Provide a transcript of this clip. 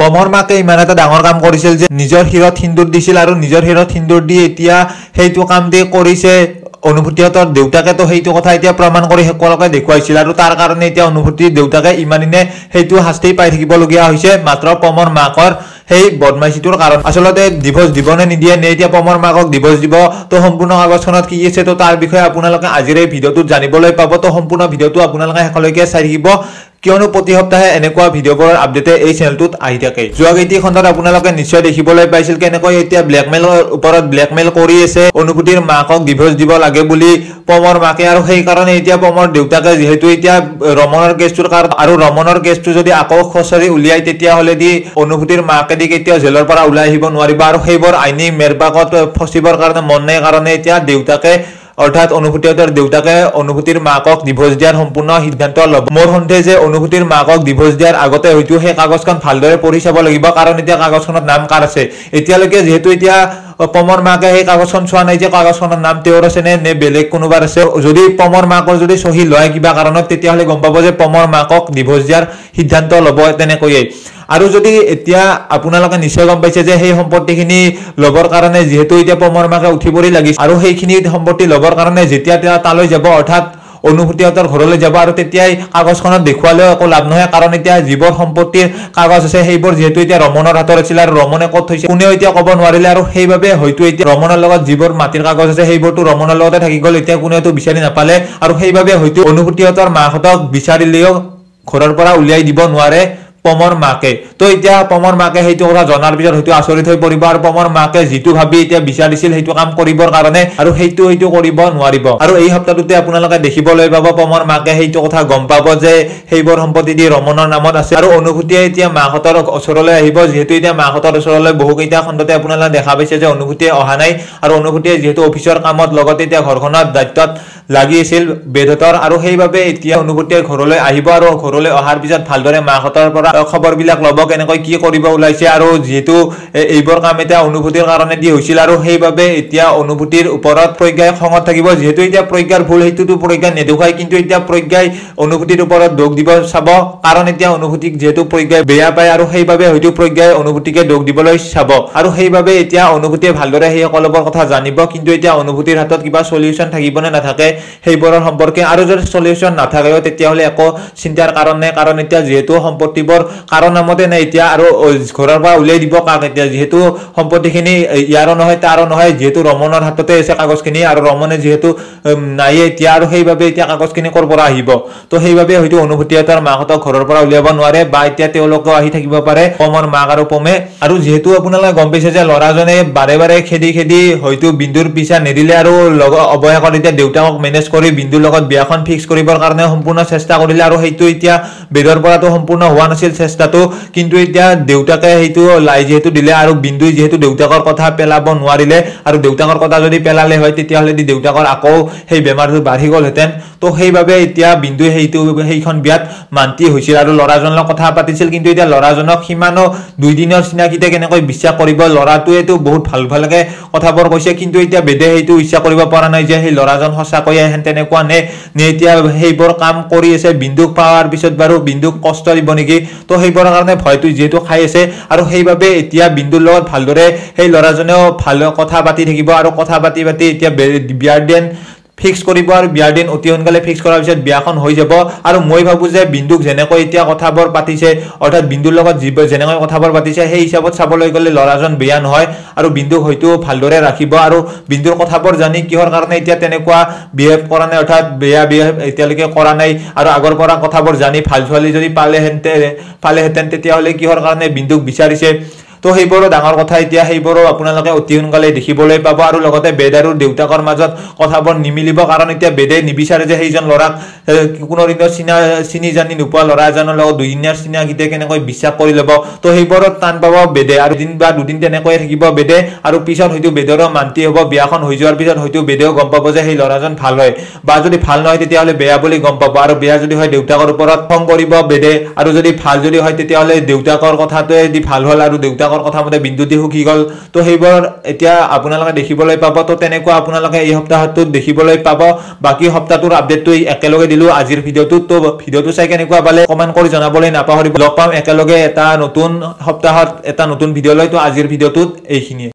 পমৰ মাকে ইমান এটা ডাঙৰ কাম কৰিছিল যে নিজৰ হিৰত সিন্দুৰ দিছিল আৰু নিজৰ হিৰত সিন্দুৰ দি এতিয়া সেইটো কাম দি কৰিছে অনুভূতিহঁতৰ দেউতাকে তো সেইটো কথা এতিয়া প্ৰমাণ কৰি সকলোকে দেখুৱাইছিল আৰু তাৰ কাৰণে এতিয়া অনুভূতিৰ দেউতাকে ইমানিনে সেইটো শাস্তি পাই থাকিবলগীয়া হৈছে মাত্ৰ পমৰ মাকৰ সেই বদমাইছিটোৰ কাৰণ আসলতে ডিভোৰ্স দিব নে নিদিয়ে নে এতিয়া পমৰ মাকক ডিভোৰ্স দিব তো সম্পূৰ্ণ কাগজখনত কি আছে তো তাৰ বিষয়ে আপোনালোকে আজিৰ এই ভিডিঅ'টোত জানিবলৈ পাব তো সম্পূৰ্ণ ভিডিঅ'টো আপোনালোকে শেষলৈকে চাই থাকিব কিয়নো প্ৰতি সপ্তাহে এনেকুৱা ভিডিঅ'বোৰৰ আপডেট এই চেনেলটোত আহি থাকে যোৱা কেইটি খণ্ডত আপোনালোকে নিশ্চয় দেখিবলৈ পাইছিল কেনেকৈ এতিয়া ব্লেকমেইলৰ ওপৰত ব্লেকমেইল কৰি আছে অনুভূতিৰ মাকক ডিভোৰ্স দিব লাগে বুলি পমৰ মাকে আৰু সেই কাৰণে এতিয়া পমৰ দেউতাকে যেহেতু এতিয়া ৰমনৰ কেছটোৰ কাৰণ আৰু ৰমনৰ কেছটো যদি আকৌ খচৰি উলিয়াই তেতিয়া হলে দি অনুভূতিৰ মাকে দি কেতিয়া জেলৰ পৰা ওলাই আহিব নোৱাৰিব আৰু সেইবোৰ আইনী মেৰপাকত ফচিবৰ কাৰণে মন নাই কাৰণে এতিয়া দেউতাকে অৰ্থাৎ অনুভূতিহঁতৰ দেউতাকে অনুভূতিৰ মাকক ডিভোৰ্স দিয়াৰ সম্পূৰ্ণ সিদ্ধান্ত ল'ব মোৰ সন্দেহ যে অনুভূতিৰ মাকক ডিভোৰ্স দিয়াৰ আগতে হয়তো সেই কাগজখন ভালদৰে পঢ়ি চাব লাগিব কাৰণ এতিয়া কাগজখনত নাম কাৰ আছে এতিয়ালৈকে যেহেতু এতিয়া পমৰ মাকে সেই কাগজখন চোৱা নাই যে কাগজখনৰ নাম তেওঁৰ আছে নে বেলেগ কোনোবাৰ আছে যদি পমৰ মাকৰ যদি সহি লয় কিবা কাৰণত তেতিয়াহ'লে গম পাব যে পমৰ মাকক ডিভোৰ্স দিয়াৰ সিদ্ধান্ত ল'ব তেনেকৈয়ে আৰু যদি এতিয়া আপোনালোকে নিশ্চয় গম পাইছে যে সেই সম্পত্তিখিনি লবৰ কাৰণে যেহেতু এতিয়া পমৰ মাকে উঠি পৰি লাগিছে আৰু সেইখিনি সম্পত্তি লবৰ কাৰণে যেতিয়া তালৈ যাব অৰ্থাৎ অনুভূতিহঁতৰ ঘৰলৈ যাব আৰু তেতিয়াই কাগজখনত দেখুৱালেও একো লাভ নহয় কাৰণ এতিয়া যিবোৰ সম্পত্তিৰ কাগজ আছে সেইবোৰ যেহেতু এতিয়া ৰমনৰ হাতত আছিল আৰু ৰমনে ক'ত থৈছে কোনেও এতিয়া ক'ব নোৱাৰিলে আৰু সেইবাবে হয়তো এতিয়া ৰমনৰ লগত যিবোৰ মাটিৰ কাগজ আছে সেইবোৰতো ৰমনৰ লগতে থাকি গ'ল এতিয়া কোনেওতো বিচাৰি নাপালে আৰু সেইবাবে হয়তো অনুভূতিহঁতৰ মাকহঁতক বিচাৰিলেও ঘৰৰ পৰা উলিয়াই দিব নোৱাৰে পমৰ মাকে তো এতিয়া পমৰ মাকে সেইটো কথা জনাৰ পিছত হয়তো আচৰিত হৈ পৰিব আৰু পমৰ মাকে যিটো ভাবি এতিয়া বিচাৰিছিল সেইটো কাম কৰিবৰ কাৰণে আৰু সেইটো কৰিব নোৱাৰিব আৰু এই সপ্তাহটোতে আপোনালোকে দেখিবলৈ পাব পমৰ মাকে সেইটো কথা গম পাব যে সেইবোৰ সম্পত্তি দি ৰমনৰ নামত আছে আৰু অনুভূতিয়ে এতিয়া মাকহঁতৰ ওচৰলৈ আহিব যেহেতু এতিয়া মাকহঁতৰ ওচৰলৈ বহুকেইটা খণ্ডতে আপোনালোকে দেখা পাইছে যে অনুভূতিয়ে অহা নাই আৰু অনুভূতিয়ে যেহেতু অফিচৰ কামত লগতে এতিয়া ঘৰখনত দায়িত্বত লাগি আছিল বেদতৰ আৰু সেইবাবে এতিয়া অনুভূতিয়ে ঘৰলৈ আহিব আৰু ঘৰলৈ অহাৰ পিছত ভালদৰে মাকহঁতৰ পৰা খবৰবিলাক ল'ব কেনেকৈ কি কৰিব ওলাইছে আৰু যেহেতু এইবোৰ কাম এতিয়া অনুভূতিৰ কাৰণে দি হৈছিল আৰু সেইবাবে এতিয়া অনুভূতিৰ ওপৰত প্ৰজ্ঞাই খঙত থাকিব যেহেতু এতিয়া প্ৰজ্ঞাৰ ভুল সেইটোতো প্ৰজ্ঞা নেদেখুৱাই কিন্তু এতিয়া প্ৰজ্ঞাই অনুভূতিৰ ওপৰত দোষ দিব চাব কাৰণ এতিয়া অনুভূতিক যেহেতু প্ৰজ্ঞাই বেয়া পায় আৰু সেইবাবে হয়তো প্ৰজ্ঞাই অনুভূতিকে দোষ দিবলৈ চাব আৰু সেইবাবে এতিয়া অনুভূতিয়ে ভালদৰে সেই সকলোবোৰ কথা জানিব কিন্তু এতিয়া অনুভূতিৰ হাতত কিবা সলিউশন থাকিব নে নাথাকে সেইবোৰৰ সম্পৰ্কে আৰু যদি সলিউশন নাথাকেও তেতিয়াহ'লে একো চিন্তাৰ কাৰণ নাই কাৰণ এতিয়া যেহেতু সম্পত্তিবোৰ কাৰো নামতে নাই এতিয়া আৰু ঘৰৰ পৰা উলিয়াই দিব কাক এতিয়া যেহেতু সম্পত্তিখিনি ইয়াৰো নহয় তাৰো নহয় যেহেতু ৰমনৰ হাততে আছে কাগজখিনি আৰু ৰমনে যেহেতু নাই এতিয়া আৰু সেইবাবে এতিয়া কাগজখিনি ক'ৰ পৰা আহিব তো সেইবাবে হয়তো অনুভূতিহঁতৰ মাকহঁতক ঘৰৰ পৰা উলিয়াব নোৱাৰে বা এতিয়া তেওঁলোকেও আহি থাকিব পাৰে পমৰ মাক আৰু পমে আৰু যেহেতু আপোনালোকে গম পাইছে যে ল'ৰাজনে বাৰে বাৰে খেদি হয়তো বিন্দুৰ পিছা নেদিলে আৰু অৱশেষত এতিয়া দেউতাকক মেনেজ কৰি বিন্দুৰ লগত বিয়াখন ফিক্স কৰিবৰ কাৰণে সম্পূৰ্ণ চেষ্টা কৰিলে আৰু সেইটো এতিয়া বেদৰ পৰাটো সম্পূৰ্ণ হোৱা নাছিল চেষ্টাটো কিন্তু এতিয়া দেউতাকে সেইটো লাই যেহেতু দিলে আৰু বিন্দুই যেহেতু দেউতাকৰ কথা পেলাব নোৱাৰিলে আৰু দেউতাকৰ কথা যদি পেলালে হয় তেতিয়াহ'লে দেউতাকৰ আকৌ সেই বেমাৰটো বাঢ়ি গ'লহেঁতেন তো সেইবাবে এতিয়া বিন্দুই সেইখন বিয়াত মান্তি হৈছিল আৰু ল'ৰাজনৰ কথা পাতিছিল কিন্তু এতিয়া ল'ৰাজনক সিমানো 2 দিনৰ চিনাকিতে কেনেকৈ বিশ্বাস কৰিব ল'ৰাটোৱেতো বহুত ভালকে কথাবোৰ কৈছে কিন্তু এতিয়া বেদে সেইটো ইচ্ছা কৰিব পৰা নাই যে সেই ল'ৰাজন সঁচাকৈ হেন তেনেকুৱা নে এতিয়া সেইবোৰ কাম কৰি আছে বিন্দুক পাৱাৰ পিছত বাৰু বিন্দুক কষ্ট দিব নেকি তো সেইবোৰৰ কাৰণে ভয়টো যেহেতু খাই আছে আৰু সেইবাবে এতিয়া বিন্দুৰ লগত ভালদৰে সেই ল'ৰাজনেও ভাল কথা পাতি থাকিব আৰু কথা পাতি এতিয়া বিয়াৰ দিন ফিক্স কৰিব আৰু বিয়াৰ দিন অতি সোনকালে ফিক্স কৰাৰ পিছত বিয়াখন হৈ যাব আৰু মই ভাবো যে বিন্দুক যেনেকৈ এতিয়া কথাবোৰ পাতিছে অৰ্থাৎ বিন্দুৰ লগত যেনেকৈ কথাবোৰ পাতিছে সেই হিচাপত চাবলৈ গ'লে ল'ৰাজন বেয়া নহয় আৰু বিন্দুক হয়তো ভালদৰে ৰাখিব আৰু বিন্দুৰ কথাবোৰ জানি কিহৰ কাৰণে এতিয়া তেনেকুৱা বিহেভ কৰা নাই অৰ্থাৎ বেয়া বিহেভ এতিয়ালৈকে কৰা নাই আৰু আগৰ পৰা কথাবোৰ জানি ভাল ছোৱালী যদি পালেহেঁতেন তেতিয়াহ'লে কিহৰ কাৰণে বিন্দুক বিচাৰিছে তো সেইবোৰো ডাঙৰ কথা এতিয়া সেইবোৰো আপোনালোকে অতি সোনকালে দেখিবলৈ পাব আৰু লগতে বেদ আৰু দেউতাকৰ মাজত কথাবোৰ নিমিলিব কাৰণ এতিয়া বেদে নিবিচাৰে যে সেইজন ল'ৰাক কোনো দিনৰ চিনি জানি নোপোৱা ল'ৰা এজনৰ লগত 2 দিনৰ চিনাকিতে কেনেকৈ বিশ্বাস কৰি ল'ব তো সেইবোৰত টান পাব বেদে আৰু দিন বা 2 দিন তেনেকৈ থাকিব বেদে আৰু পিছত হয়তো বেদৰো মান্তি হ'ব বিয়াখন হৈ যোৱাৰ পিছত হয়তো বেদেও গম পাব যে সেই ল'ৰাজন ভাল হয় বা যদি ভাল নহয় তেতিয়াহ'লে বেয়া বুলি গম পাব আৰু বেয়া যদি হয় দেউতাকৰ ওপৰত খং কৰিব বেদে আৰু যদি ভাল যদি হয় তেতিয়াহ'লে দেউতাকৰ কথাটোৱে দি ভাল হ'ল আৰু দেউতাকৰ আপোনালোকৰ কথা মতে বিদ্যুতি সুখী গ'ল তো সেইবোৰ এতিয়া আপোনালোকে দেখিবলৈ পাব তো তেনেকুৱা আপোনালোকে এই সপ্তাহটোত দেখিবলৈ পাব বাকি সপ্তাহটোৰ আপডেটটো একেলগে দিলো আজিৰ ভিডিঅ'টোত তো ভিডিঅ'টো চাই কেনেকুৱা পালে কমেন্ট কৰি জনাবলৈ নাপাহৰিব লগ পাম একেলগে এটা নতুন সপ্তাহত এটা নতুন ভিডিঅ' লৈ তো আজিৰ ভিডিঅ'টোত এইখিনিয়ে